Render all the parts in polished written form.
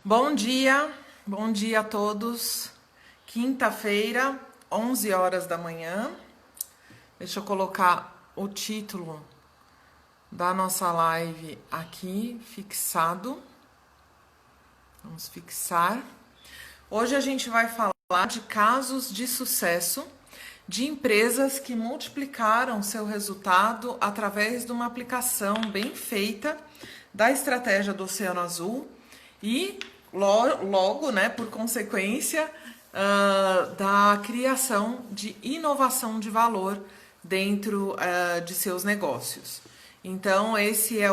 Bom dia a todos. Quinta-feira, 11 horas da manhã. Deixa eu colocar o título da nossa live aqui, fixado. Vamos fixar. Hoje a gente vai falar de casos de sucesso de empresas que multiplicaram seu resultado através de uma aplicação bem feita da estratégia do Oceano Azul e logo, né, por consequência, da criação de inovação de valor dentro de seus negócios. Então, esse é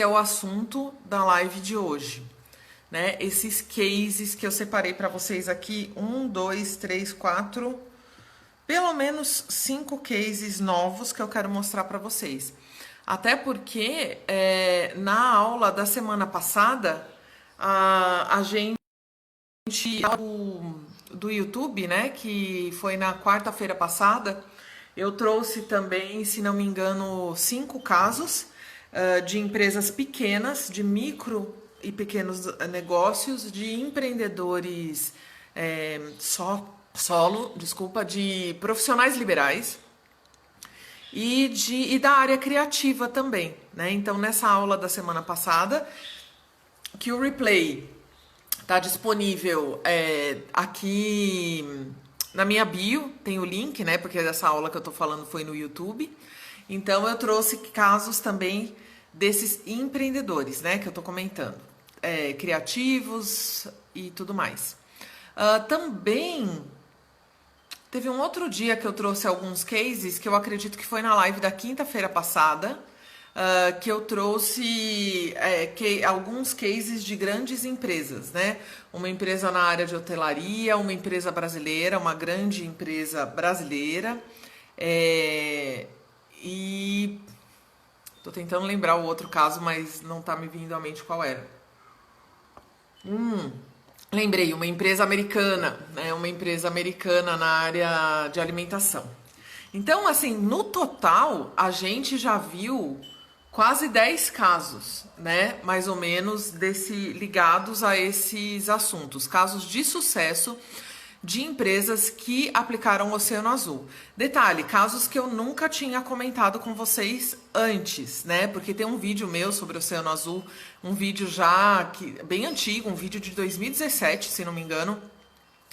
o assunto da live de hoje, né? Esses cases que eu separei para vocês aqui, 1, 2, 3, 4, pelo menos 5 cases novos que eu quero mostrar para vocês. Até porque na aula da semana passada, a gente do YouTube, né, que foi na quarta-feira passada, eu trouxe também, se não me engano, 5 casos de empresas pequenas, de micro e pequenos negócios, de empreendedores de profissionais liberais e da área criativa também, né? Então, nessa aula da semana passada, que o replay está disponível aqui na minha bio, tem o link, né? Porque essa aula que eu tô falando foi no YouTube. Então, eu trouxe casos também desses empreendedores, né? Que eu tô comentando, criativos e tudo mais. Também teve um outro dia que eu trouxe alguns cases, que eu acredito que foi na live da quinta-feira passada, que eu trouxe alguns cases de grandes empresas, né? Uma empresa na área de hotelaria, uma empresa brasileira, uma grande empresa brasileira, e tô tentando lembrar o outro caso, mas não tá me vindo à mente qual era. Lembrei, uma empresa americana, né? Uma empresa americana na área de alimentação. Então, assim, no total, a gente já viu quase 10 casos, né? Mais ou menos ligados a esses assuntos. Casos de sucesso de empresas que aplicaram o Oceano Azul. Detalhe, casos que eu nunca tinha comentado com vocês antes, né? Porque tem um vídeo meu sobre o Oceano Azul, um vídeo bem antigo, um vídeo de 2017, se não me engano,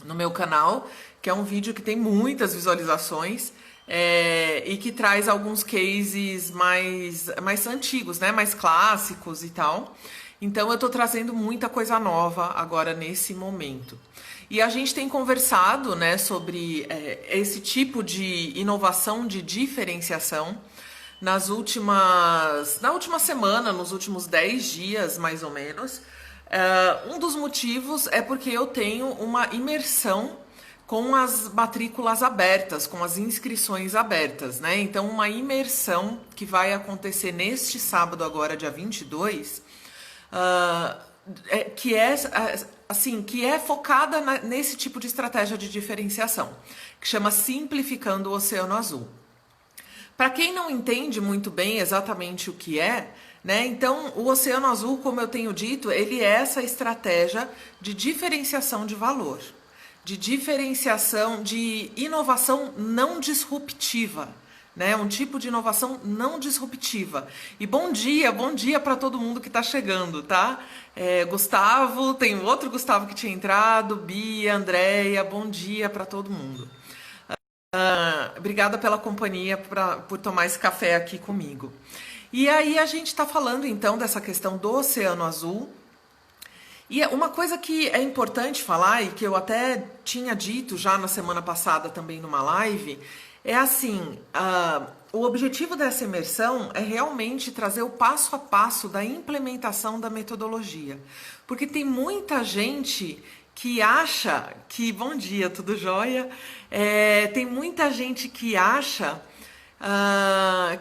no meu canal, que é um vídeo que tem muitas visualizações e que traz alguns cases mais antigos, né? Mais clássicos e tal. Então eu tô trazendo muita coisa nova agora nesse momento. E a gente tem conversado, né, sobre esse tipo de inovação, de diferenciação, na última semana, nos últimos 10 dias, mais ou menos. Um dos motivos é porque eu tenho uma imersão com as matrículas abertas, com as inscrições abertas, né? Então, uma imersão que vai acontecer neste sábado agora, dia 22, que é focada nesse tipo de estratégia de diferenciação, que chama Simplificando o Oceano Azul. Para quem não entende muito bem exatamente o que né? Então, o Oceano Azul, como eu tenho dito, ele é essa estratégia de diferenciação de valor, de diferenciação, de inovação não disruptiva, né? Um tipo de inovação não disruptiva. E bom dia para todo mundo que está chegando, tá? Gustavo, tem outro Gustavo que tinha entrado, Bia, Andréia, bom dia para todo mundo. Obrigada pela companhia, por tomar esse café aqui comigo. E aí a gente está falando então dessa questão do Oceano Azul. E uma coisa que é importante falar, e que eu até tinha dito já na semana passada também numa live, é assim, o objetivo dessa imersão é realmente trazer o passo a passo da implementação da metodologia. Porque tem muita gente que acha que... Bom dia, tudo jóia? Tem muita gente que acha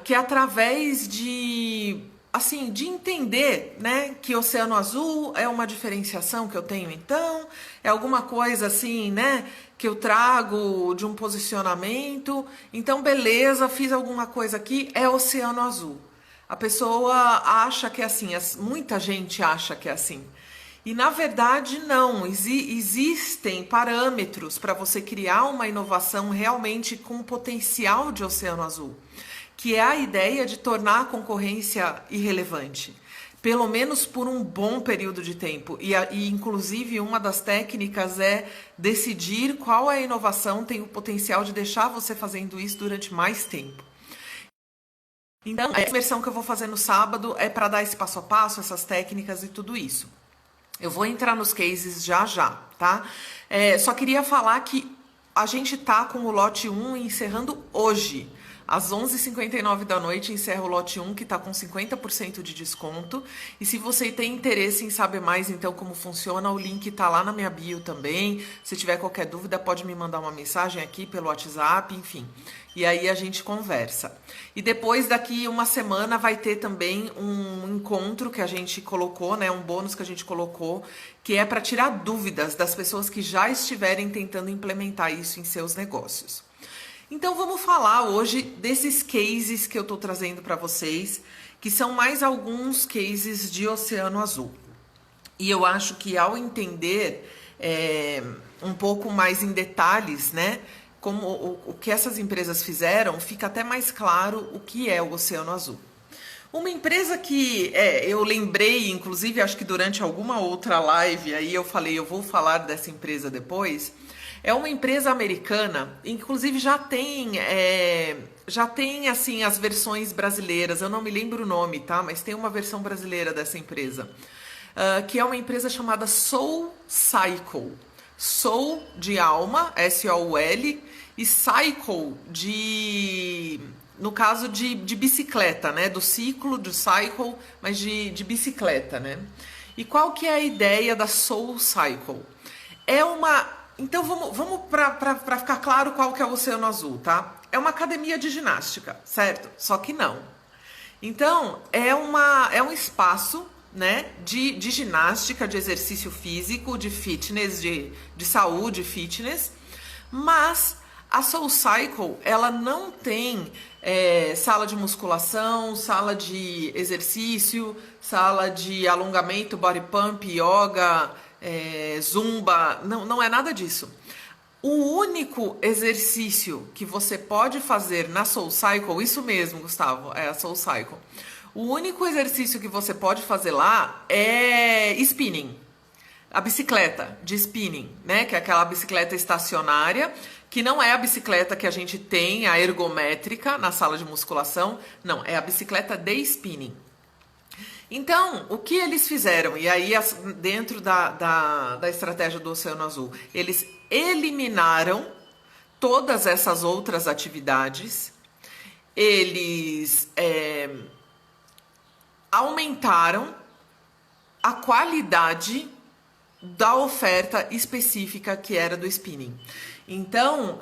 que através de entender, né, que Oceano Azul é uma diferenciação que eu tenho, então, é alguma coisa assim, né, que eu trago de um posicionamento, então beleza, fiz alguma coisa aqui, é Oceano Azul. A pessoa acha que é assim, muita gente acha que é assim. E na verdade não, existem parâmetros para você criar uma inovação realmente com potencial de oceano azul, que é a ideia de tornar a concorrência irrelevante, pelo menos por um bom período de tempo. E inclusive uma das técnicas é decidir qual é a inovação tem o potencial de deixar você fazendo isso durante mais tempo. Então, a imersão que eu vou fazer no sábado é para dar esse passo a passo, essas técnicas e tudo isso. Eu vou entrar nos cases já já, tá? Só queria falar que a gente tá com o lote 1 encerrando hoje. Às 11h59 da noite encerra o lote 1, que tá com 50% de desconto. E se você tem interesse em saber mais, então, como funciona, o link tá lá na minha bio também. Se tiver qualquer dúvida, pode me mandar uma mensagem aqui pelo WhatsApp, enfim. E aí a gente conversa. E depois, daqui uma semana, vai ter também um encontro que a gente colocou, né? Um bônus que a gente colocou, que é para tirar dúvidas das pessoas que já estiverem tentando implementar isso em seus negócios. Então vamos falar hoje desses cases que eu estou trazendo para vocês, que são mais alguns cases de oceano azul. E eu acho que ao entender um pouco mais em detalhes, né, como o que essas empresas fizeram, fica até mais claro o que é o oceano azul. Uma empresa que eu lembrei, inclusive, acho que durante alguma outra live, aí eu falei, eu vou falar dessa empresa depois. É uma empresa americana, inclusive já tem assim as versões brasileiras. Eu não me lembro o nome, tá? Mas tem uma versão brasileira dessa empresa, que é uma empresa chamada Soul Cycle. Soul de alma, S-O-U-L, e Cycle no caso de bicicleta, né? Do ciclo, do cycle, mas de bicicleta, né? E qual que é a ideia da Soul Cycle? Então vamos para ficar claro qual que é o Oceano Azul, tá? É uma academia de ginástica, certo? Só que não. Então, é um espaço, né, de ginástica, de exercício físico, de fitness, de saúde, fitness, mas a Soul Cycle, ela não tem sala de musculação, sala de exercício, sala de alongamento, body pump, yoga, zumba, não é nada disso. O único exercício que você pode fazer na Soul Cycle, isso mesmo, Gustavo, é a Soul Cycle. O único exercício que você pode fazer lá é spinning. A bicicleta de spinning, né? Que é aquela bicicleta estacionária, que não é a bicicleta que a gente tem, a ergométrica, na sala de musculação. Não, é a bicicleta de spinning. Então, o que eles fizeram? E aí, dentro da estratégia do Oceano Azul, eles eliminaram todas essas outras atividades, eles aumentaram a qualidade da oferta específica que era do spinning. Então,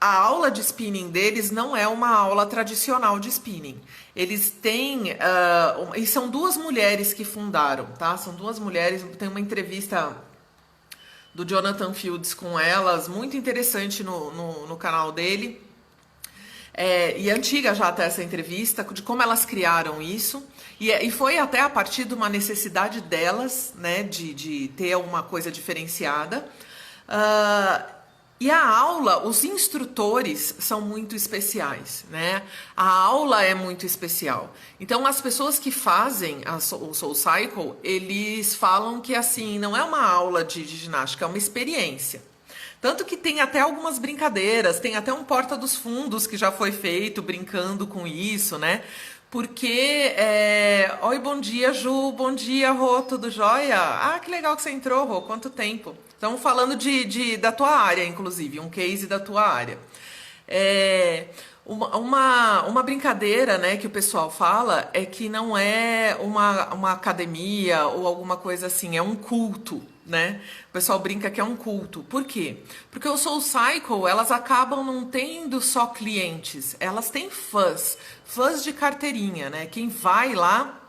a aula de spinning deles não é uma aula tradicional de spinning. Eles têm... e são duas mulheres que fundaram, tá? São duas mulheres, tem uma entrevista do Jonathan Fields com elas, muito interessante no canal dele. E é antiga já até essa entrevista, de como elas criaram isso. E foi até a partir de uma necessidade delas, né, de ter uma coisa diferenciada. E a aula, os instrutores são muito especiais, né? A aula é muito especial. Então, as pessoas que fazem o Soul Cycle, eles falam que, assim, não é uma aula de ginástica, é uma experiência. Tanto que tem até algumas brincadeiras, tem até um Porta dos Fundos que já foi feito brincando com isso, né? Porque, oi, bom dia, Ju, bom dia, Rô, tudo jóia? Ah, que legal que você entrou, Rô, quanto tempo? Estamos falando da tua área, inclusive, um case da tua área. Uma brincadeira, né, que o pessoal fala é que não é uma academia ou alguma coisa assim, é um culto, né? O pessoal brinca que é um culto. Por quê? Porque o Soul Cycle, elas acabam não tendo só clientes, elas têm fãs de carteirinha, né? Quem vai lá,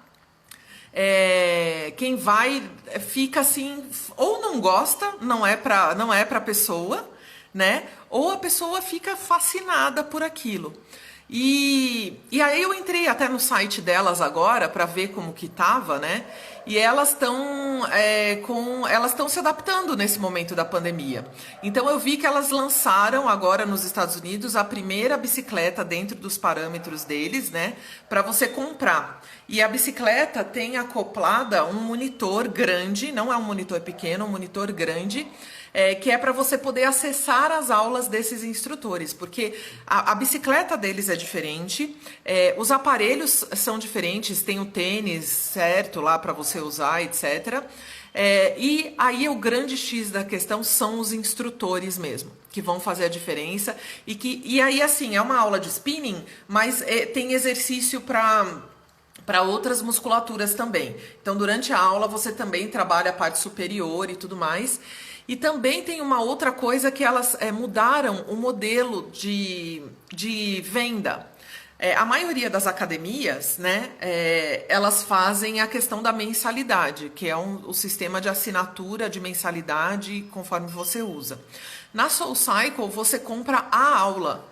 fica assim, ou não gosta, não é pra pessoa, né? Ou a pessoa fica fascinada por aquilo. E aí eu entrei até no site delas agora para ver como que tava, né? e elas estão se adaptando nesse momento da pandemia. Então eu vi que elas lançaram agora nos Estados Unidos a primeira bicicleta dentro dos parâmetros deles, né, para você comprar. E a bicicleta tem acoplada um monitor grande, não é um monitor pequeno, é um monitor grande, que é para você poder acessar as aulas desses instrutores, porque a bicicleta deles é diferente, os aparelhos são diferentes, tem o tênis certo lá para você usar, etc. E aí o grande X da questão são os instrutores mesmo, que vão fazer a diferença. E aí, assim, é uma aula de spinning, mas tem exercício para outras musculaturas também. Então, durante a aula, você também trabalha a parte superior e tudo mais. E também tem uma outra coisa que elas mudaram o modelo de venda. A maioria das academias, né, elas fazem a questão da mensalidade, que é o sistema de assinatura de mensalidade conforme você usa. Na SoulCycle, você compra a aula.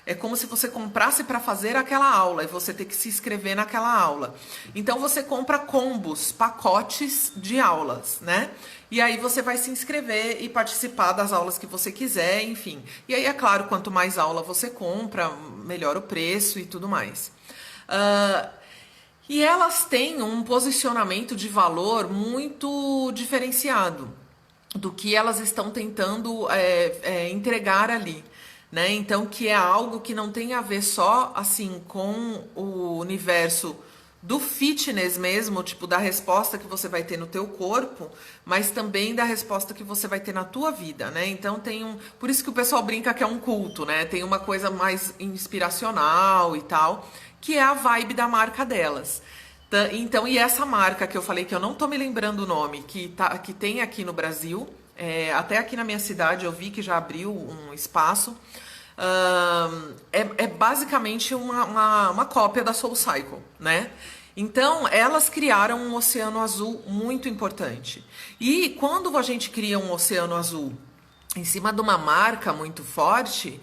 É como se você comprasse para fazer aquela aula e você ter que se inscrever naquela aula. Então você compra combos, pacotes de aulas, né? E aí você vai se inscrever e participar das aulas que você quiser, enfim. E aí, é claro, quanto mais aula você compra, melhor o preço e tudo mais. E elas têm um posicionamento de valor muito diferenciado do que elas estão tentando entregar ali. Né? Então, que é algo que não tem a ver só assim com o universo do fitness mesmo, tipo da resposta que você vai ter no teu corpo, mas também da resposta que você vai ter na tua vida, né? Então por isso que o pessoal brinca que é um culto, né? Tem uma coisa mais inspiracional e tal, que é a vibe da marca delas. Então, e essa marca que eu falei que eu não tô me lembrando o nome, que tem aqui no Brasil, até aqui na minha cidade eu vi que já abriu um espaço. É basicamente uma cópia da SoulCycle, né? Então, elas criaram um oceano azul muito importante. E quando a gente cria um oceano azul em cima de uma marca muito forte,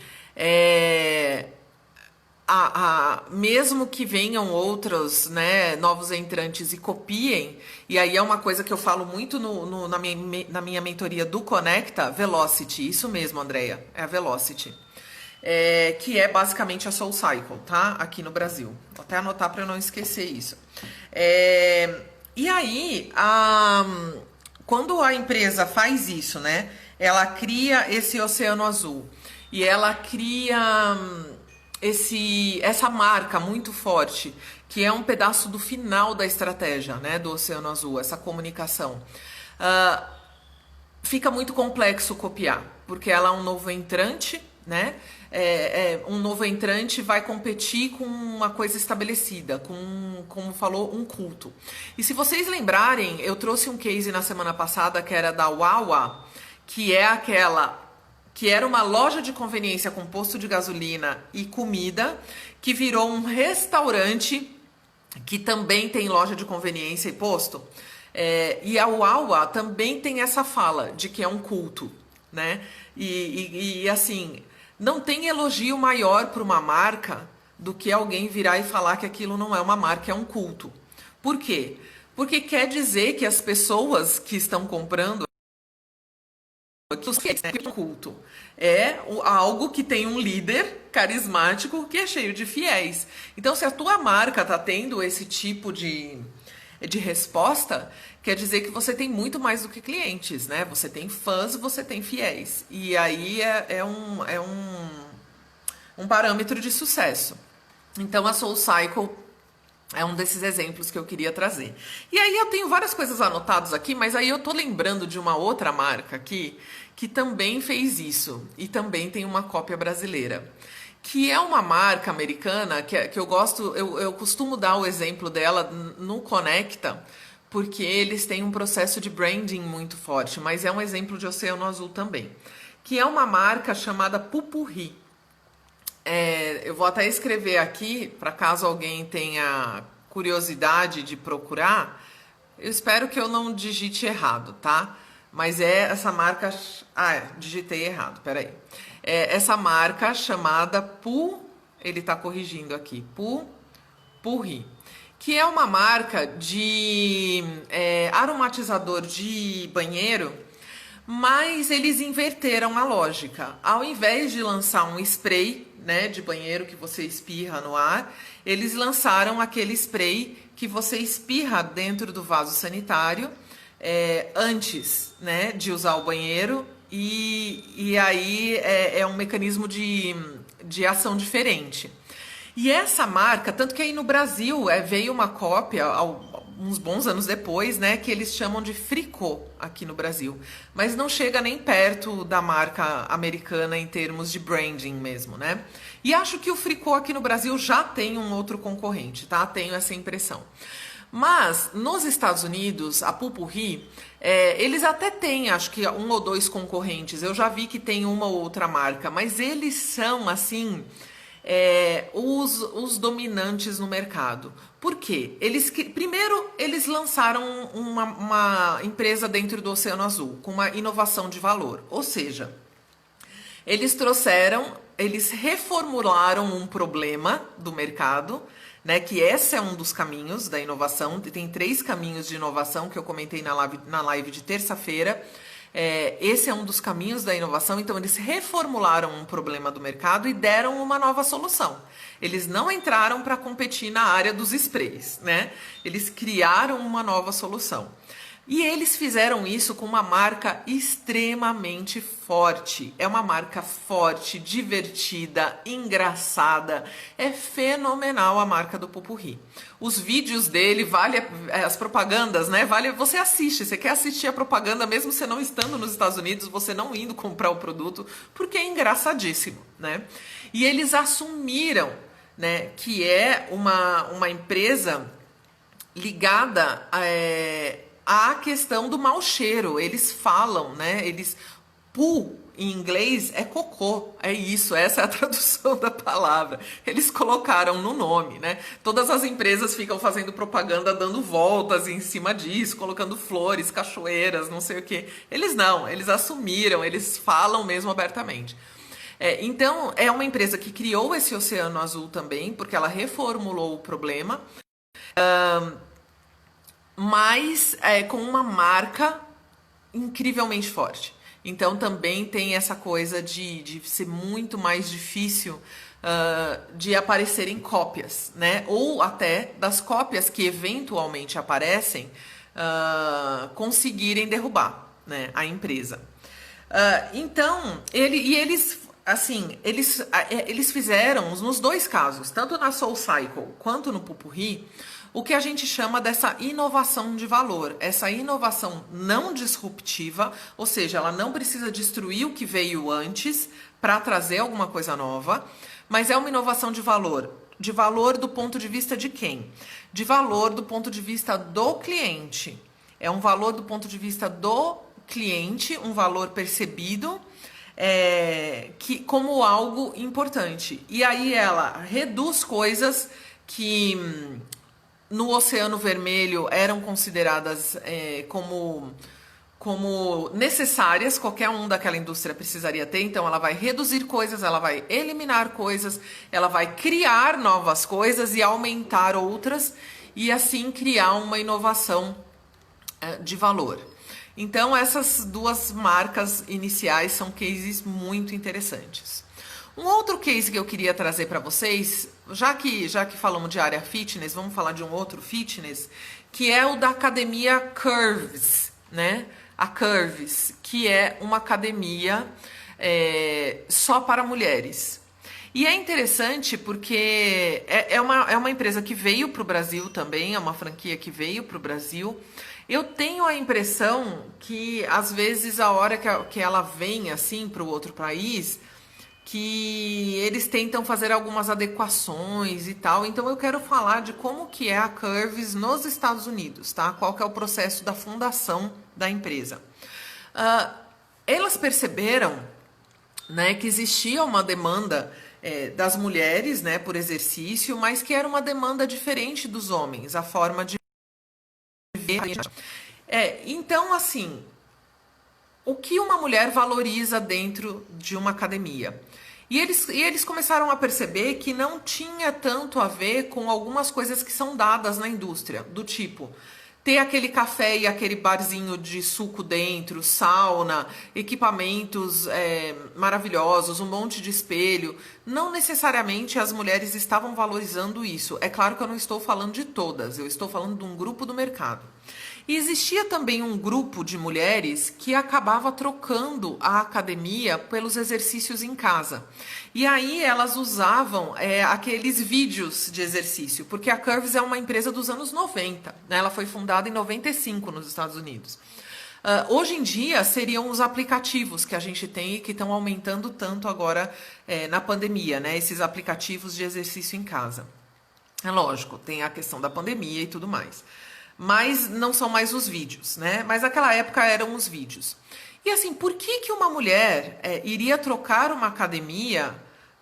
mesmo que venham outros, né, novos entrantes e copiem, e aí é uma coisa que eu falo muito na minha mentoria do Conecta, Velocity, isso mesmo, Andrea, é a Velocity. Que é basicamente a SoulCycle, tá? Aqui no Brasil. Vou até anotar para eu não esquecer isso. E aí, quando a empresa faz isso, né? Ela cria esse oceano azul e ela cria essa marca muito forte, que é um pedaço do final da estratégia, né? Do oceano azul, essa comunicação. Fica muito complexo copiar, porque ela é um novo entrante, né? Um novo entrante vai competir com uma coisa estabelecida, como falou, um culto. E se vocês lembrarem, eu trouxe um case na semana passada que era da Wawa, que é que era uma loja de conveniência com posto de gasolina e comida, que virou um restaurante que também tem loja de conveniência e posto. E a Wawa também tem essa fala de que é um culto, né? E assim, não tem elogio maior para uma marca do que alguém virar e falar que aquilo não é uma marca, é um culto. Por quê? Porque quer dizer que as pessoas que estão comprando é um culto. É algo que tem um líder carismático que é cheio de fiéis. Então, se a tua marca está tendo esse tipo de resposta, quer dizer que você tem muito mais do que clientes, né? Você tem fãs, você tem fiéis. E aí é um parâmetro de sucesso. Então, a SoulCycle é um desses exemplos que eu queria trazer. E aí eu tenho várias coisas anotadas aqui, mas aí eu tô lembrando de uma outra marca aqui que também fez isso e também tem uma cópia brasileira, que é uma marca americana que eu gosto, eu costumo dar o exemplo dela no Conecta, porque eles têm um processo de branding muito forte, mas é um exemplo de oceano azul também, que é uma marca chamada Pupurri. Eu vou até escrever aqui, para caso alguém tenha curiosidade de procurar. Eu espero que eu não digite errado, tá? Mas essa marca... digitei errado, peraí. Essa marca chamada ele tá corrigindo aqui, Pupurri, que é uma marca de aromatizador de banheiro, mas eles inverteram a lógica. Ao invés de lançar um spray, né, de banheiro que você espirra no ar, eles lançaram aquele spray que você espirra dentro do vaso sanitário antes, né, de usar o banheiro, e aí é um mecanismo de ação diferente. E essa marca, tanto que aí no Brasil veio uma cópia uns bons anos depois, né, que eles chamam de Fricô aqui no Brasil, mas não chega nem perto da marca americana em termos de branding mesmo, né? E acho que o Fricô aqui no Brasil já tem um outro concorrente, tá? Tenho essa impressão. Mas nos Estados Unidos, a Pupurri, eles até têm, acho que um ou dois concorrentes. Eu já vi que tem uma ou outra marca, mas eles são assim os dominantes no mercado. Por quê? Primeiro, eles lançaram uma empresa dentro do Oceano Azul, com uma inovação de valor. Ou seja, eles reformularam um problema do mercado, né, que esse é um dos caminhos da inovação. Tem 3 caminhos de inovação que eu comentei na live de terça-feira. Esse é um dos caminhos da inovação. Então, eles reformularam um problema do mercado e deram uma nova solução. Eles não entraram para competir na área dos sprays, né? Eles criaram uma nova solução. E eles fizeram isso com uma marca extremamente forte. É uma marca forte, divertida, engraçada. É fenomenal a marca do Pupurri. Os vídeos dele, as propagandas, né? Você assiste, você quer assistir a propaganda mesmo você não estando nos Estados Unidos, você não indo comprar o produto, porque é engraçadíssimo, né? E eles assumiram, né, que é uma empresa ligada a questão do mau cheiro. Eles falam, né? Poo em inglês é cocô, é isso, essa é a tradução da palavra. Eles colocaram no nome, né? Todas as empresas ficam fazendo propaganda, dando voltas em cima disso, colocando flores, cachoeiras, não sei o quê. Eles não, eles assumiram, eles falam mesmo abertamente. Então, é uma empresa que criou esse Oceano Azul também, porque ela reformulou o problema, mas com uma marca incrivelmente forte. Então também tem essa coisa de ser muito mais difícil de aparecerem cópias, né? Ou até das cópias que eventualmente aparecem conseguirem derrubar, né, a empresa. Então, eles fizeram nos 2 casos, tanto na SoulCycle quanto no Pupurri, o que a gente chama dessa inovação de valor, essa inovação não disruptiva, ou seja, ela não precisa destruir o que veio antes para trazer alguma coisa nova, mas é uma inovação de valor. De valor do ponto de vista de quem? De valor do ponto de vista do cliente. É um valor do ponto de vista do cliente, um valor percebido como algo importante. E aí ela reduz coisas que no Oceano Vermelho eram consideradas como necessárias, qualquer um daquela indústria precisaria ter. Então ela vai reduzir coisas, ela vai eliminar coisas, ela vai criar novas coisas e aumentar outras, e assim criar uma inovação de valor. Então essas 2 marcas iniciais são cases muito interessantes. Um outro case que eu queria trazer para vocês, já que falamos de área fitness, vamos falar de um outro fitness, que é o da academia Curves, né? A Curves, que é uma academia só para mulheres. E é interessante porque é uma empresa que veio para o Brasil também, é uma franquia que veio para o Brasil. Eu tenho a impressão que, às vezes, a hora que ela vem assim para o outro país, que eles tentam fazer algumas adequações e tal. Então eu quero falar de como que é a Curves nos Estados Unidos, tá? Qual que é o processo da fundação da empresa. Elas perceberam, né, que existia uma demanda das mulheres, né, por exercício, mas que era uma demanda diferente dos homens, a forma de ver. Então, assim, o que uma mulher valoriza dentro de uma academia? E eles começaram a perceber que não tinha tanto a ver com algumas coisas que são dadas na indústria, do tipo ter aquele café e aquele barzinho de suco dentro, sauna, equipamentos maravilhosos, um monte de espelho. Não necessariamente as mulheres estavam valorizando isso. É claro que eu não estou falando de todas, eu estou falando de um grupo do mercado. E existia também um grupo de mulheres que acabava trocando a academia pelos exercícios em casa. E aí elas usavam aqueles vídeos de exercício, porque a Curves é uma empresa dos anos 90, né? Ela foi fundada em 95 nos Estados Unidos. Hoje em dia seriam os aplicativos que a gente tem e que estão aumentando tanto agora na pandemia, né? Esses aplicativos de exercício em casa. É lógico, tem a questão da pandemia e tudo mais. Mas não são mais os vídeos, né? Mas naquela época eram os vídeos. E assim, por que uma mulher iria trocar uma academia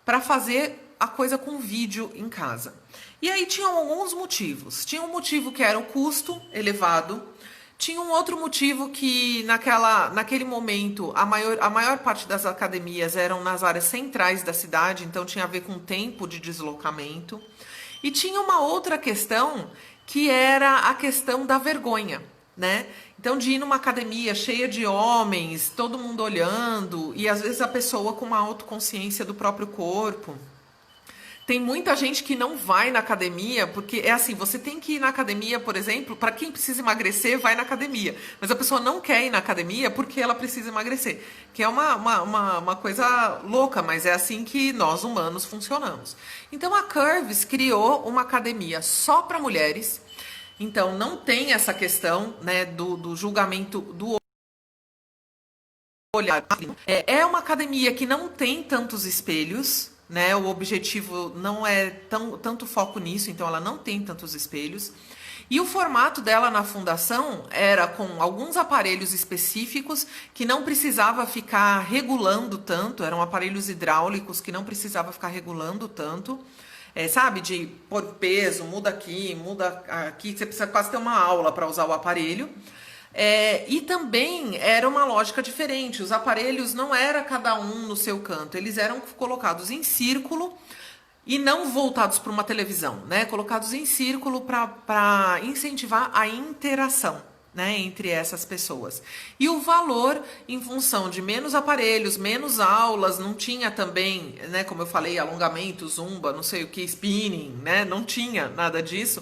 para fazer a coisa com vídeo em casa? E aí tinham alguns motivos. Tinha um motivo que era o custo elevado. Tinha um outro motivo que naquele momento a maior parte das academias eram nas áreas centrais da cidade, então tinha a ver com o tempo de deslocamento. E tinha uma outra questão que era a questão da vergonha, né? Então, de ir numa academia cheia de homens, todo mundo olhando, e às vezes a pessoa com uma autoconsciência do próprio corpo. Tem muita gente que não vai na academia, porque é assim, você tem que ir na academia, por exemplo, para quem precisa emagrecer, vai na academia. Mas a pessoa não quer ir na academia porque ela precisa emagrecer. Que é uma coisa louca, mas é assim que nós humanos funcionamos. Então a Curves criou uma academia só para mulheres. Então não tem essa questão, né, do julgamento do olhar. É uma academia que não tem tantos espelhos, né? O objetivo não é tanto foco nisso, então ela não tem tantos espelhos. E o formato dela na fundação era com alguns aparelhos específicos que não precisava ficar regulando tanto, eram aparelhos hidráulicos que não precisava ficar regulando tanto. Sabe, de pôr peso, muda aqui, você precisa quase ter uma aula para usar o aparelho. E também era uma lógica diferente. Os aparelhos não era cada um no seu canto, eles eram colocados em círculo e não voltados para uma televisão, né? Colocados em círculo para incentivar a interação, né, entre essas pessoas. E o valor em função de menos aparelhos, menos aulas, não tinha também, né, como eu falei, alongamento, zumba, não sei o que, spinning, né? Não tinha nada disso.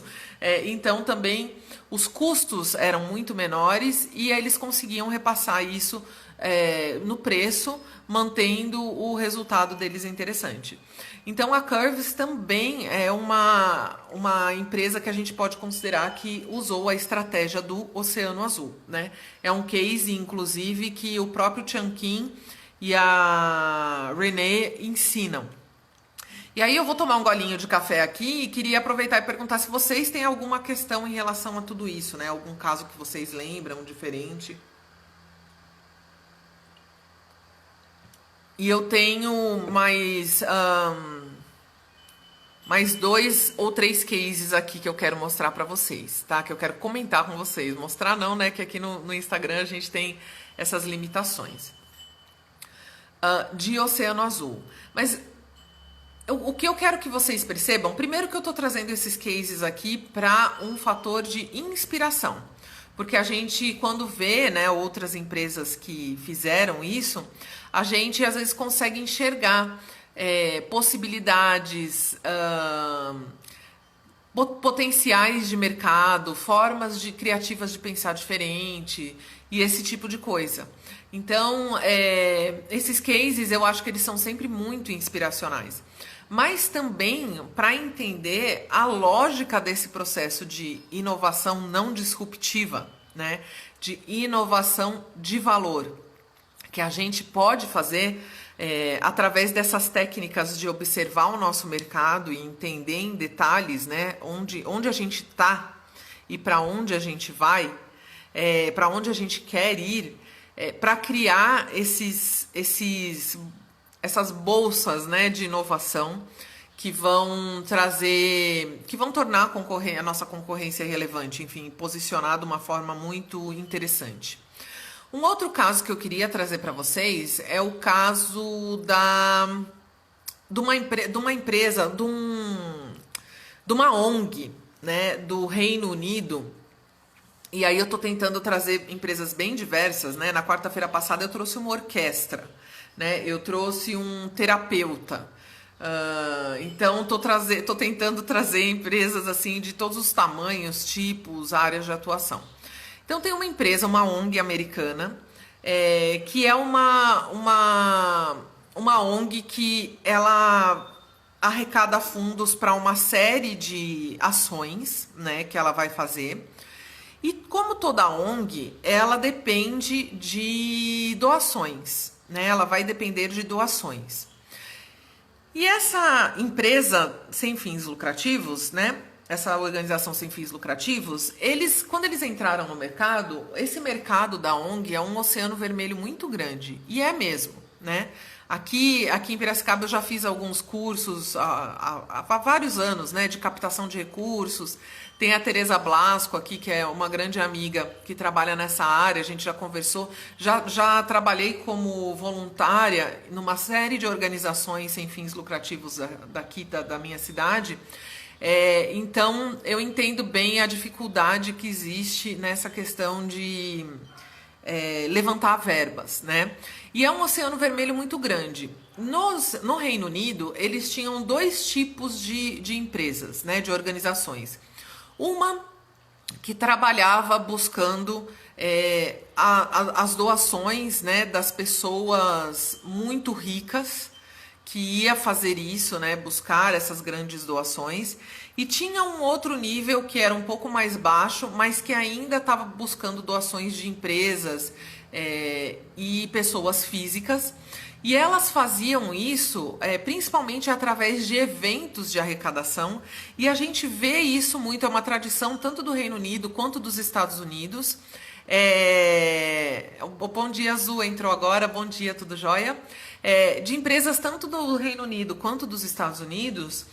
Então também os custos eram muito menores e aí eles conseguiam repassar isso no preço, mantendo o resultado deles interessante. Então a Curves também é uma empresa que a gente pode considerar que usou a estratégia do Oceano Azul, né? É um case, inclusive, que o próprio Changqing e a Renee ensinam. E aí eu vou tomar um golinho de café aqui e queria aproveitar e perguntar se vocês têm alguma questão em relação a tudo isso, né? Algum caso que vocês lembram diferente. E eu tenho mais 2 ou 3 cases aqui que eu quero mostrar para vocês, tá? Que eu quero comentar com vocês. Mostrar não, né? Que aqui no Instagram a gente tem essas limitações. De Oceano Azul. Mas o que eu quero que vocês percebam, primeiro que eu estou trazendo esses cases aqui para um fator de inspiração. Porque a gente, quando vê, né, outras empresas que fizeram isso, a gente às vezes consegue enxergar possibilidades, potenciais de mercado, formas criativas de pensar diferente e esse tipo de coisa. Então, esses cases eu acho que eles são sempre muito inspiracionais. Mas também para entender a lógica desse processo de inovação não disruptiva, né? De inovação de valor, que a gente pode fazer através dessas técnicas de observar o nosso mercado e entender em detalhes, né, onde a gente está e para onde a gente vai, para onde a gente quer ir, para criar essas bolsas, né, de inovação que vão tornar a nossa concorrência relevante, enfim, posicionar de uma forma muito interessante. Um outro caso que eu queria trazer para vocês é o caso de uma empresa, de uma ONG, né, do Reino Unido. E aí eu tô tentando trazer empresas bem diversas, né? Na quarta-feira passada eu trouxe uma orquestra, né? Eu trouxe um terapeuta. Então tô tentando trazer empresas assim de todos os tamanhos, tipos, áreas de atuação. Então tem uma empresa, uma ONG americana, que é uma ONG que ela arrecada fundos para uma série de ações, né, que ela vai fazer. E como toda ONG, ela depende de doações, né? Ela vai depender de doações. E essa empresa sem fins lucrativos, né? Essa organização sem fins lucrativos, quando eles entraram no mercado, esse mercado da ONG é um oceano vermelho muito grande. E é mesmo, né? Aqui em Piracicaba eu já fiz alguns cursos há vários anos, né? De captação de recursos. Tem a Tereza Blasco aqui, que é uma grande amiga que trabalha nessa área, a gente já conversou. Já trabalhei como voluntária numa série de organizações sem fins lucrativos daqui da minha cidade. Então, eu entendo bem a dificuldade que existe nessa questão de levantar verbas, né? E é um oceano vermelho muito grande. No Reino Unido, eles tinham dois tipos de empresas, né? De organizações. Uma que trabalhava buscando as doações, né, das pessoas muito ricas, que ia fazer isso, né, buscar essas grandes doações. E tinha um outro nível que era um pouco mais baixo, mas que ainda estava buscando doações de empresas e pessoas físicas. E elas faziam isso principalmente através de eventos de arrecadação. E a gente vê isso muito, é uma tradição tanto do Reino Unido quanto dos Estados Unidos. O Bom Dia Azul entrou agora, bom dia, tudo jóia? De empresas tanto do Reino Unido quanto dos Estados Unidos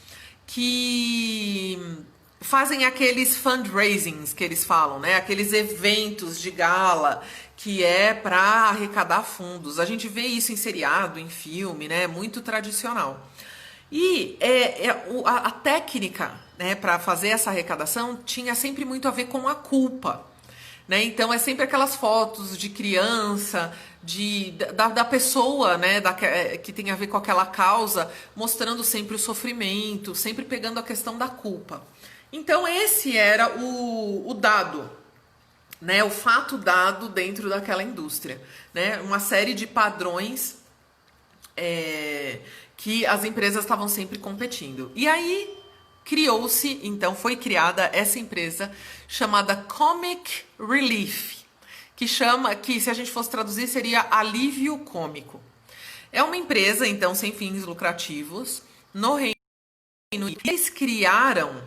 que fazem aqueles fundraisings que eles falam, né? Aqueles eventos de gala que é para arrecadar fundos. A gente vê isso em seriado, em filme, né? Muito tradicional. E a técnica, né, para fazer essa arrecadação tinha sempre muito a ver com a culpa. Né? Então é sempre aquelas fotos de criança, da pessoa, né, que tem a ver com aquela causa, mostrando sempre o sofrimento, sempre pegando a questão da culpa. Então esse era o dado, né, o fato dado dentro daquela indústria, né, uma série de padrões que as empresas estavam sempre competindo. E aí criou-se, então foi criada essa empresa chamada Comic Relief, que se a gente fosse traduzir seria alívio cômico. É uma empresa, então, sem fins lucrativos, no Reino Unido. Eles criaram,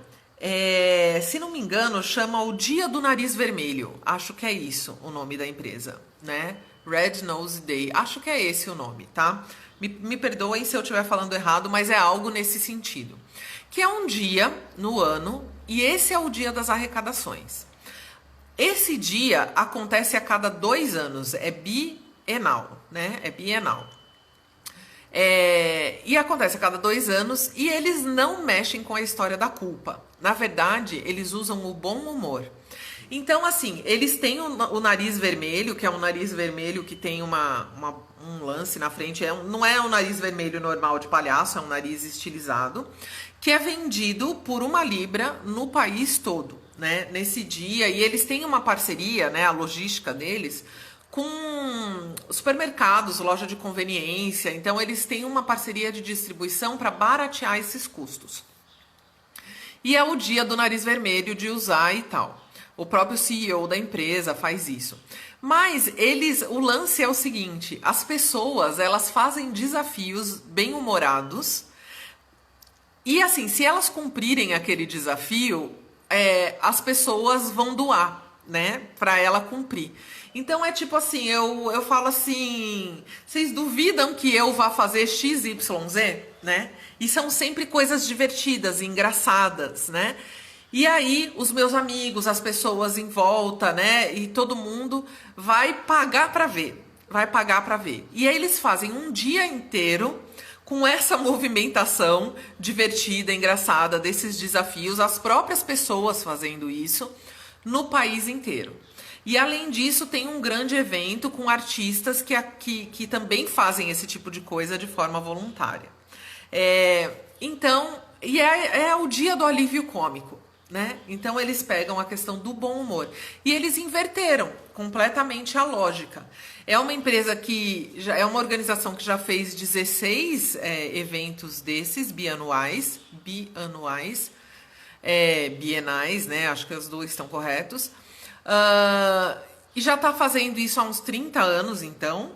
se não me engano, chama o Dia do Nariz Vermelho. Acho que é isso o nome da empresa, né? Red Nose Day. Acho que é esse o nome, tá? Me perdoem se eu estiver falando errado, mas é algo nesse sentido. Que é um dia no ano, e esse é o dia das arrecadações. Esse dia acontece a cada 2 anos, é bienal, né? É bienal. E acontece a cada 2 anos e eles não mexem com a história da culpa. Na verdade, eles usam o bom humor. Então, assim, eles têm o nariz vermelho, que é um nariz vermelho que tem um lance na frente. Não é um nariz vermelho normal de palhaço, é um nariz estilizado, que é vendido por 1 libra no país todo, né? Nesse dia. E eles têm uma parceria, né? A logística deles com supermercados, loja de conveniência. Então, eles têm uma parceria de distribuição para baratear esses custos. E é o dia do nariz vermelho de usar e tal. O próprio CEO da empresa faz isso. Mas o lance é o seguinte, as pessoas, elas fazem desafios bem-humorados e assim, se elas cumprirem aquele desafio, as pessoas vão doar, né, para ela cumprir. Então é tipo assim, eu falo assim, vocês duvidam que eu vá fazer XYZ, né? E são sempre coisas divertidas, engraçadas, né? E aí, os meus amigos, as pessoas em volta, né? E todo mundo vai pagar para ver. Vai pagar para ver. E aí eles fazem um dia inteiro com essa movimentação divertida, engraçada desses desafios, as próprias pessoas fazendo isso no país inteiro. E além disso, tem um grande evento com artistas que também fazem esse tipo de coisa de forma voluntária. Então, é o dia do alívio cômico, né? Então eles pegam a questão do bom humor e eles inverteram completamente a lógica. É uma empresa que já é uma organização que já fez 16 eventos desses bienais, bienais, né? Acho que os dois estão corretos. E já está fazendo isso há uns 30 anos, então,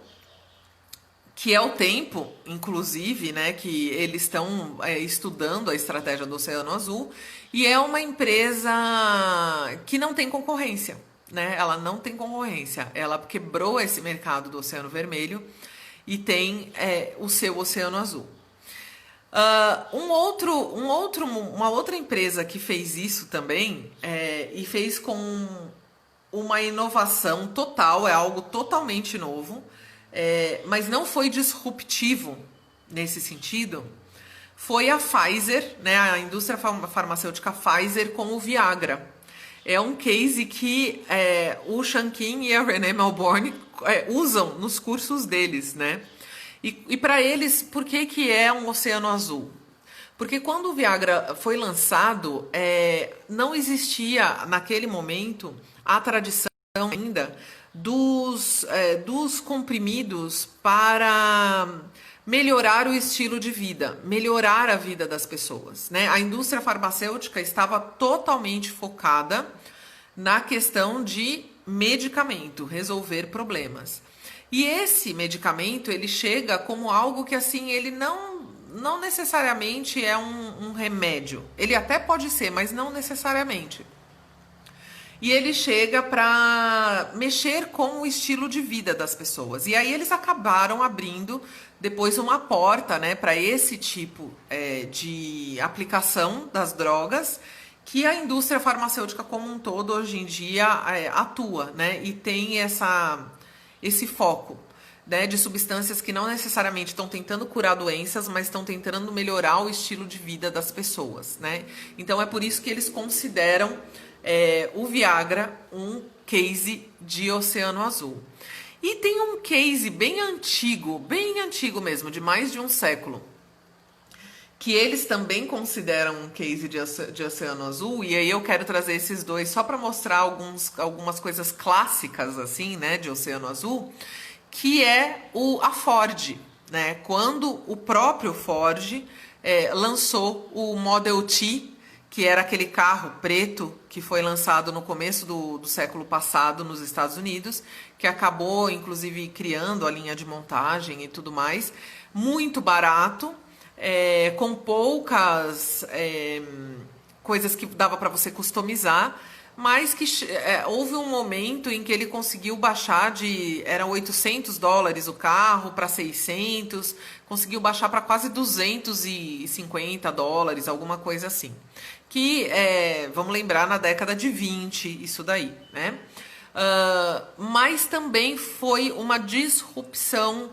que é o tempo, inclusive, né, que eles estão estudando a estratégia do Oceano Azul, e é uma empresa que não tem concorrência, né? Ela não tem concorrência, ela quebrou esse mercado do Oceano Vermelho e tem o seu Oceano Azul. Uma outra empresa que fez isso também e fez com uma inovação total, é algo totalmente novo, mas não foi disruptivo nesse sentido, foi a Pfizer, né, a indústria farmacêutica Pfizer com o Viagra. É um case que o Shankin e a Renée Melbourne usam nos cursos deles, né? E para eles, por que é um oceano azul? Porque quando o Viagra foi lançado, não existia naquele momento a tradição ainda dos comprimidos para melhorar o estilo de vida, melhorar a vida das pessoas, né? A indústria farmacêutica estava totalmente focada na questão de medicamento, resolver problemas. E esse medicamento, ele chega como algo que, assim, ele não necessariamente é um remédio. Ele até pode ser, mas não necessariamente. E ele chega para mexer com o estilo de vida das pessoas. E aí eles acabaram abrindo depois uma porta, né, para esse tipo de aplicação das drogas que a indústria farmacêutica como um todo hoje em dia atua, né, e tem esse foco, né, de substâncias que não necessariamente estão tentando curar doenças, mas estão tentando melhorar o estilo de vida das pessoas, né? Então é por isso que eles consideram o Viagra um case de oceano azul. E tem um case bem antigo mesmo, de mais de um século, que eles também consideram um case de oceano azul, e aí eu quero trazer esses dois só para mostrar algumas coisas clássicas, assim, né, de oceano azul, que é a Ford, né? Quando o próprio Ford lançou o Model T, que era aquele carro preto que foi lançado no começo do século passado nos Estados Unidos, que acabou, inclusive, criando a linha de montagem e tudo mais, muito barato, com poucas coisas que dava para você customizar, mas que houve um momento em que ele conseguiu baixar eram $800 o carro para 600, conseguiu baixar para quase $250, alguma coisa assim. Que, vamos lembrar, na década de 20, isso daí, né? Mas também foi uma disrupção,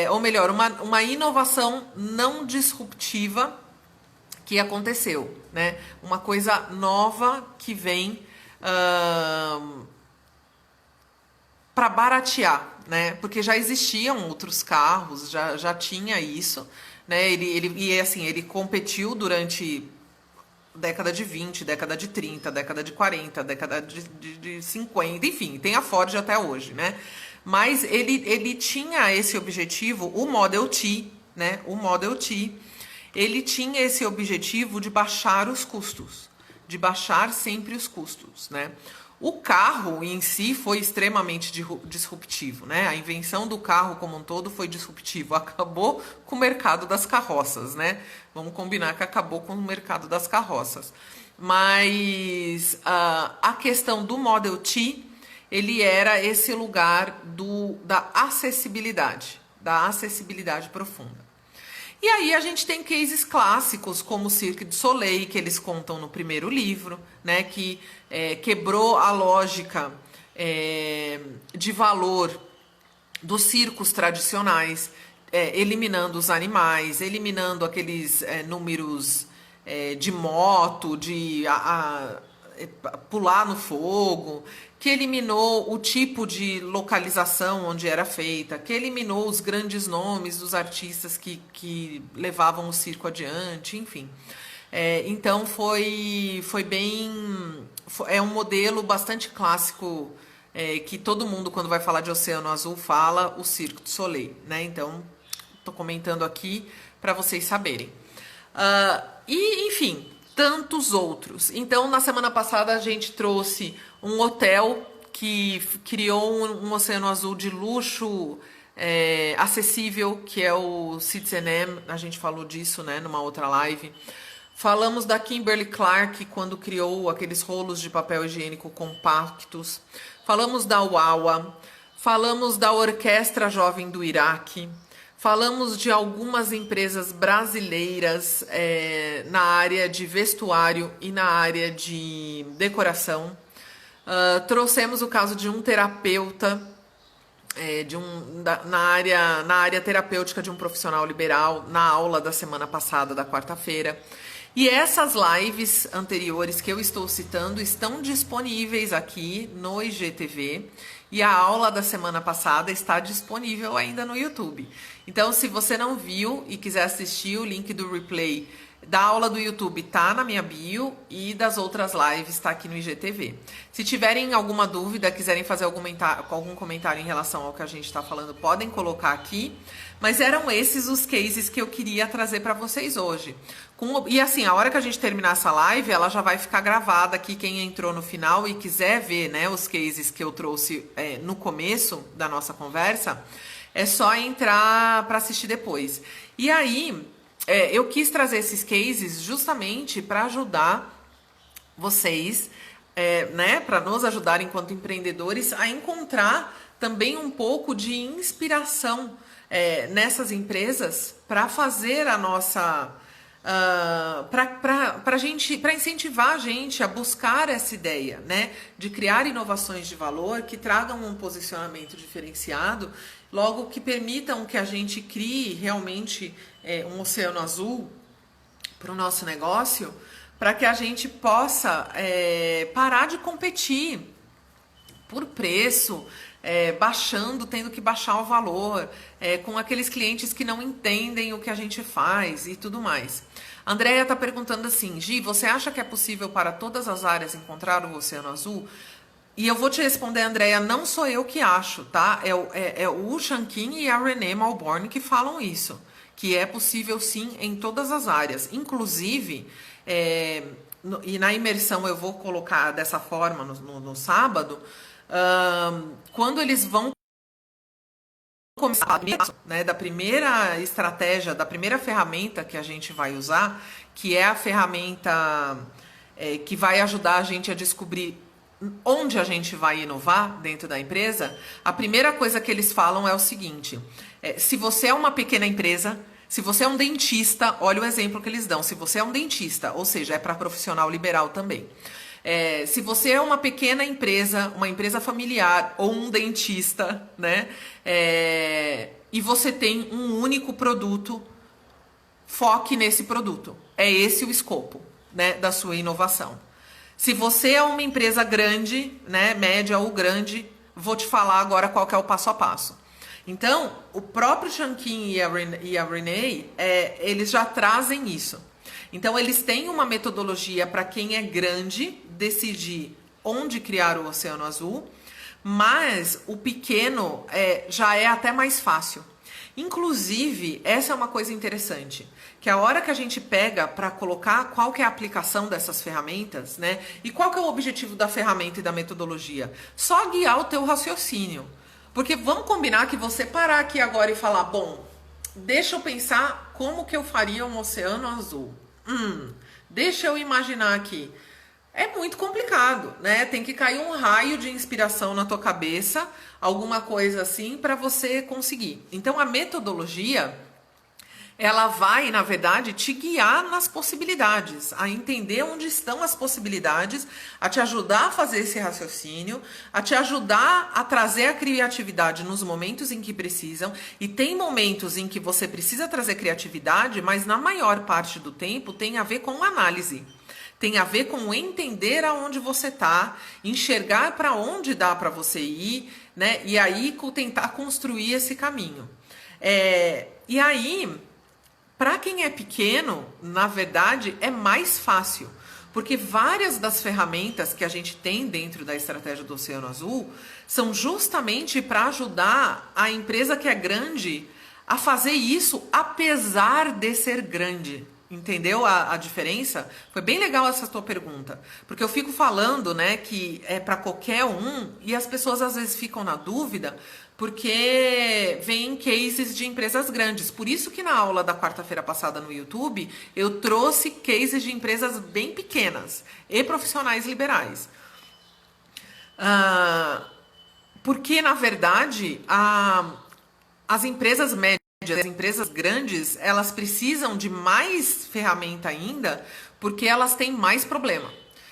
ou melhor, uma inovação não disruptiva que aconteceu, né? Uma coisa nova que vem para baratear, né? Porque já existiam outros carros, já tinha isso, né? Ele competiu durante década de 20, década de 30, década de 40, década de 50, enfim, tem a Ford até hoje, né? Mas ele tinha esse objetivo, o Model T, né? O Model T, ele tinha esse objetivo de baixar os custos, de baixar sempre os custos, né? O carro em si foi extremamente disruptivo, né? A invenção do carro como um todo foi disruptivo. Acabou com o mercado das carroças, né? Vamos combinar que acabou com o mercado das carroças. Mas a questão do Model T, ele era esse lugar da acessibilidade profunda. E aí a gente tem cases clássicos como o Cirque du Soleil, que eles contam no primeiro livro, né, que quebrou a lógica de valor dos circos tradicionais, eliminando os animais, eliminando aqueles números de moto, de pular no fogo, que eliminou o tipo de localização onde era feita, que eliminou os grandes nomes dos artistas que levavam o circo adiante, enfim. Então foi bem. É um modelo bastante clássico que todo mundo, quando vai falar de Oceano Azul, fala o Cirque du Soleil, né? Então, estou comentando aqui para vocês saberem. E, enfim, tantos outros. Então, na semana passada, a gente trouxe um hotel que criou um Oceano Azul de luxo acessível, que é o Citizen M. A gente falou disso, né, numa outra live. Falamos da Kimberly Clark, quando criou aqueles rolos de papel higiênico compactos. Falamos da Wawa. Falamos da Orquestra Jovem do Iraque. Falamos de algumas empresas brasileiras na área de vestuário e na área de decoração. Trouxemos o caso de um terapeuta na área terapêutica de um profissional liberal na aula da semana passada, da quarta-feira. E essas lives anteriores que eu estou citando estão disponíveis aqui no IGTV. E a aula da semana passada está disponível ainda no YouTube. Então, se você não viu e quiser assistir, o link do replay da aula do YouTube tá na minha bio e das outras lives está aqui no IGTV. Se tiverem alguma dúvida, quiserem fazer algum comentário em relação ao que a gente está falando, podem colocar aqui. Mas eram esses os cases que eu queria trazer para vocês hoje. E assim, a hora que a gente terminar essa live, ela já vai ficar gravada aqui. Quem entrou no final e quiser ver, né, os cases que eu trouxe no começo da nossa conversa, é só entrar para assistir depois. E aí, eu quis trazer esses cases justamente para ajudar vocês, né, para nos ajudar enquanto empreendedores a encontrar também um pouco de inspiração nessas empresas para fazer a nossa para incentivar a gente a buscar essa ideia, né, de criar inovações de valor que tragam um posicionamento diferenciado, logo que permitam que a gente crie realmente um oceano azul para o nosso negócio, para que a gente possa parar de competir por preço, tendo que baixar o valor, com aqueles clientes que não entendem o que a gente faz e tudo mais. A Andrea está perguntando assim: Gi, você acha que é possível para todas as áreas encontrar o oceano azul? E eu vou te responder, Andrea, não sou eu que acho, tá? É o Shankin e a Renée Malborn que falam isso, que é possível sim em todas as áreas. Inclusive, e na imersão eu vou colocar dessa forma no sábado, quando eles vão começar, né, da primeira estratégia, da primeira ferramenta que a gente vai usar, que é a ferramenta que vai ajudar a gente a descobrir onde a gente vai inovar dentro da empresa, a primeira coisa que eles falam é o seguinte: se você é uma pequena empresa, se você é um dentista, olha o exemplo que eles dão, se você é um dentista, ou seja, é para profissional liberal também. Se você é uma pequena empresa, uma empresa familiar ou um dentista, né, e você tem um único produto, foque nesse produto. É esse o escopo, né, da sua inovação. Se você é uma empresa grande, né, média ou grande, vou te falar agora qual que é o passo a passo. Então, o próprio Shankin e a Renée, eles já trazem isso. Então, eles têm uma metodologia para quem é grande decidir onde criar o oceano azul, mas o pequeno já é até mais fácil. Inclusive, essa é uma coisa interessante, que a hora que a gente pega para colocar qual que é a aplicação dessas ferramentas, né? E qual que é o objetivo da ferramenta e da metodologia? Só guiar o teu raciocínio. Porque vamos combinar que você parar aqui agora e falar, bom, deixa eu pensar como que eu faria um oceano azul. Deixa eu imaginar aqui. É muito complicado, né? Tem que cair um raio de inspiração na tua cabeça, alguma coisa assim, para você conseguir. Então, a metodologia, ela vai, na verdade, te guiar nas possibilidades, a entender onde estão as possibilidades, a te ajudar a fazer esse raciocínio, a te ajudar a trazer a criatividade nos momentos em que precisam. E tem momentos em que você precisa trazer criatividade, mas na maior parte do tempo tem a ver com análise. Tem a ver com entender aonde você está, enxergar para onde dá para você ir, né? E aí tentar construir esse caminho. E aí, para quem é pequeno, na verdade, é mais fácil. Porque várias das ferramentas que a gente tem dentro da estratégia do Oceano Azul são justamente para ajudar a empresa que é grande a fazer isso apesar de ser grande. Entendeu a diferença? Foi bem legal essa tua pergunta, porque eu fico falando, né, que é para qualquer um e as pessoas às vezes ficam na dúvida porque vem cases de empresas grandes. Por isso que na aula da quarta-feira passada no YouTube eu trouxe cases de empresas bem pequenas e profissionais liberais. Porque na verdade as empresas médias, as empresas grandes, elas precisam de mais ferramenta ainda, porque elas têm mais problema,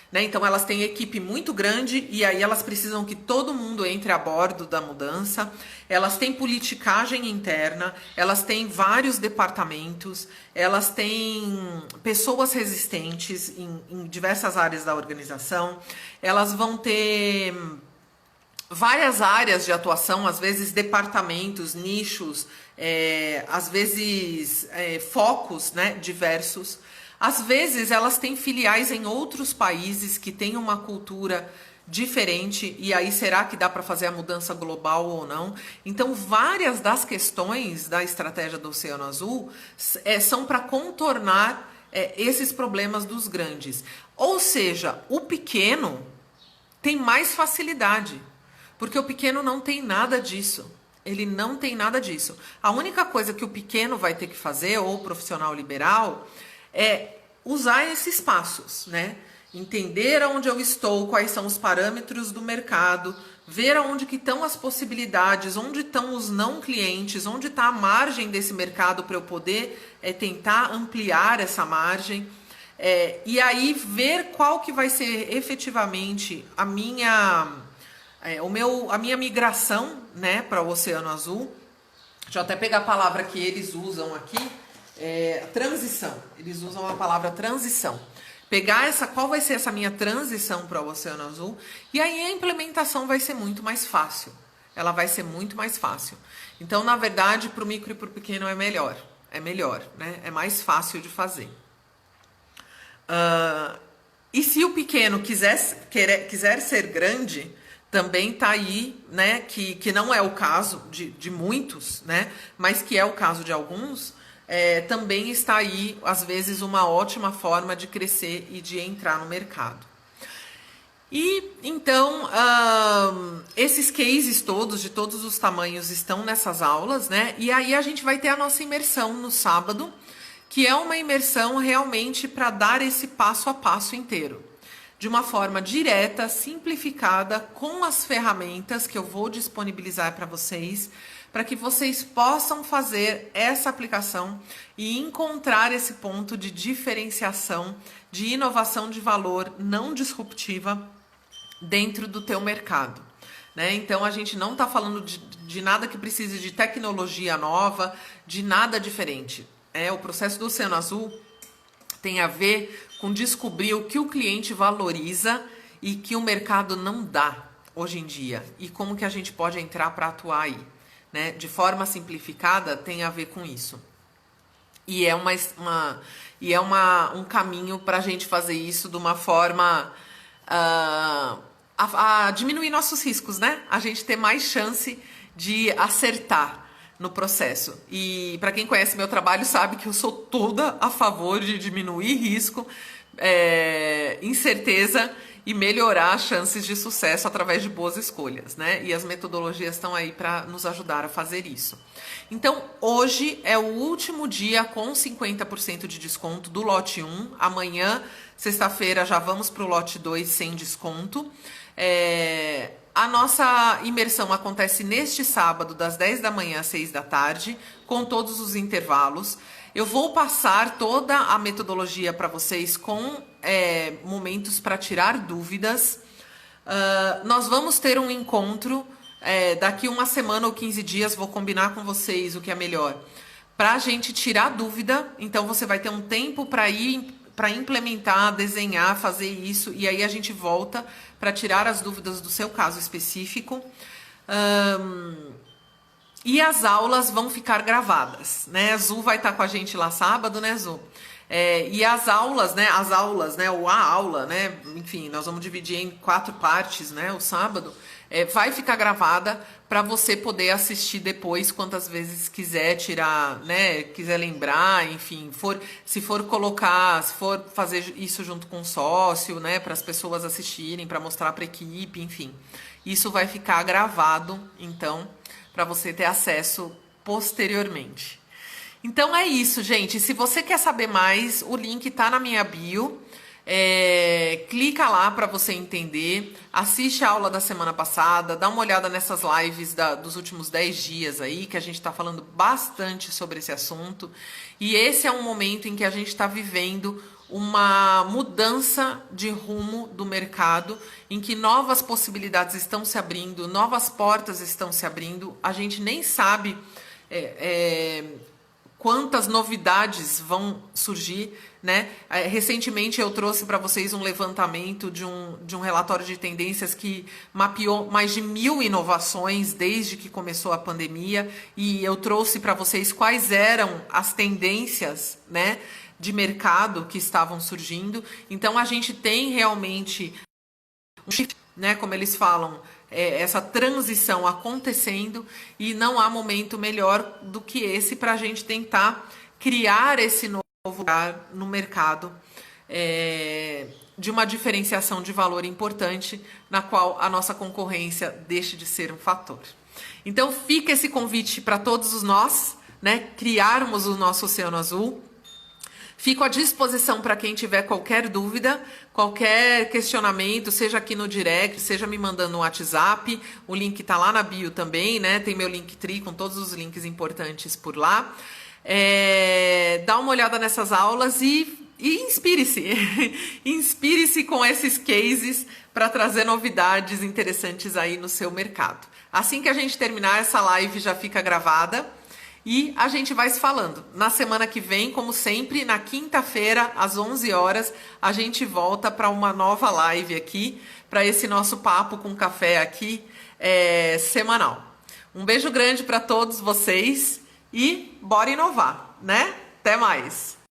né? Então elas têm equipe muito grande e aí elas precisam que todo mundo entre a bordo da mudança. Elas têm politicagem interna, elas têm vários departamentos, elas têm pessoas resistentes em diversas áreas da organização, elas vão ter várias áreas de atuação, às vezes departamentos, nichos, às vezes focos, né, diversos. Às vezes elas têm filiais em outros países que têm uma cultura diferente, e aí será que dá para fazer a mudança global ou não? Então várias das questões da estratégia do Oceano Azul são para contornar esses problemas dos grandes. Ou seja, o pequeno tem mais facilidade, porque o pequeno não tem nada disso. Ele não tem nada disso. A única coisa que o pequeno vai ter que fazer, ou o profissional liberal, é usar esses passos, né? Entender aonde eu estou, quais são os parâmetros do mercado, ver aonde que estão as possibilidades, onde estão os não clientes, onde está a margem desse mercado para eu poder tentar ampliar essa margem. E aí ver qual que vai ser efetivamente a minha migração, né, para o Oceano Azul. Deixa eu até pegar a palavra que eles usam aqui, transição. Eles usam a palavra transição. Pegar qual vai ser essa minha transição para o Oceano Azul, e aí a implementação vai ser muito mais fácil. Ela vai ser muito mais fácil. Então, na verdade, para o micro e para o pequeno é melhor, né? É mais fácil de fazer. E se o pequeno quiser ser grande, também está aí, né, que não é o caso de muitos, né, mas que é o caso de alguns, também está aí, às vezes, uma ótima forma de crescer e de entrar no mercado. E, então, esses cases todos, de todos os tamanhos, estão nessas aulas, né, e aí a gente vai ter a nossa imersão no sábado, que é uma imersão realmente para dar esse passo a passo inteiro, de uma forma direta, simplificada, com as ferramentas que eu vou disponibilizar para vocês que vocês possam fazer essa aplicação e encontrar esse ponto de diferenciação, de inovação de valor não disruptiva dentro do teu mercado, né? Então a gente não está falando de nada que precise de tecnologia nova, de nada diferente. O processo do Oceano Azul tem a ver com descobrir o que o cliente valoriza e que o mercado não dá hoje em dia, e como que a gente pode entrar para atuar aí, né? De forma simplificada, tem a ver com isso. E é um caminho para a gente fazer isso de uma forma a diminuir nossos riscos, né? A gente ter mais chance de acertar no processo. E para quem conhece meu trabalho sabe que eu sou toda a favor de diminuir risco, incerteza e melhorar as chances de sucesso através de boas escolhas, né? E as metodologias estão aí para nos ajudar a fazer isso. Então, hoje é o último dia com 50% de desconto do lote 1. Amanhã, sexta-feira, já vamos para o lote 2 sem desconto. a nossa imersão acontece neste sábado, das 10 da manhã às 6 da tarde, com todos os intervalos. Eu vou passar toda a metodologia para vocês com momentos para tirar dúvidas. Nós vamos ter um encontro daqui uma semana ou 15 dias, vou combinar com vocês o que é melhor, para a gente tirar dúvida. Então você vai ter um tempo para implementar, desenhar, fazer isso, e aí a gente volta para tirar as dúvidas do seu caso específico. E as aulas vão ficar gravadas, né? A Zu vai estar com a gente lá sábado, né, Zu? E as aulas, né, ou a aula, né, enfim, nós vamos dividir em 4 partes, né, o sábado, vai ficar gravada para você poder assistir depois quantas vezes quiser, tirar, né, quiser lembrar, enfim, se for fazer isso junto com o sócio, né, para as pessoas assistirem, para mostrar para a equipe, enfim, isso vai ficar gravado, então, para você ter acesso posteriormente. Então é isso, gente. Se você quer saber mais, o link tá na minha bio. Clica lá para você entender. Assiste a aula da semana passada. Dá uma olhada nessas lives dos últimos 10 dias aí, que a gente está falando bastante sobre esse assunto. E esse é um momento em que a gente está vivendo uma mudança de rumo do mercado, em que novas possibilidades estão se abrindo, novas portas estão se abrindo. A gente nem sabe quantas novidades vão surgir, né? Recentemente eu trouxe para vocês um levantamento de um relatório de tendências que mapeou mais de 1000 inovações desde que começou a pandemia, e eu trouxe para vocês quais eram as tendências, né, de mercado que estavam surgindo. Então a gente tem realmente um shift, né, como eles falam, essa transição acontecendo, e não há momento melhor do que esse para a gente tentar criar esse novo lugar no mercado, de uma diferenciação de valor importante, na qual a nossa concorrência deixe de ser um fator. Então fica esse convite para todos nós, né, criarmos o nosso Oceano Azul. Fico à disposição para quem tiver qualquer dúvida, qualquer questionamento, seja aqui no direct, seja me mandando no WhatsApp. O link está lá na bio também, né? Tem meu Linktree com todos os links importantes por lá. Dá uma olhada nessas aulas e inspire-se. Inspire-se com esses cases para trazer novidades interessantes aí no seu mercado. Assim que a gente terminar, essa live já fica gravada. E a gente vai se falando. Na semana que vem, como sempre, na quinta-feira, às 11 horas, a gente volta para uma nova live aqui, para esse nosso papo com café aqui, semanal. Um beijo grande para todos vocês e bora inovar, né? Até mais!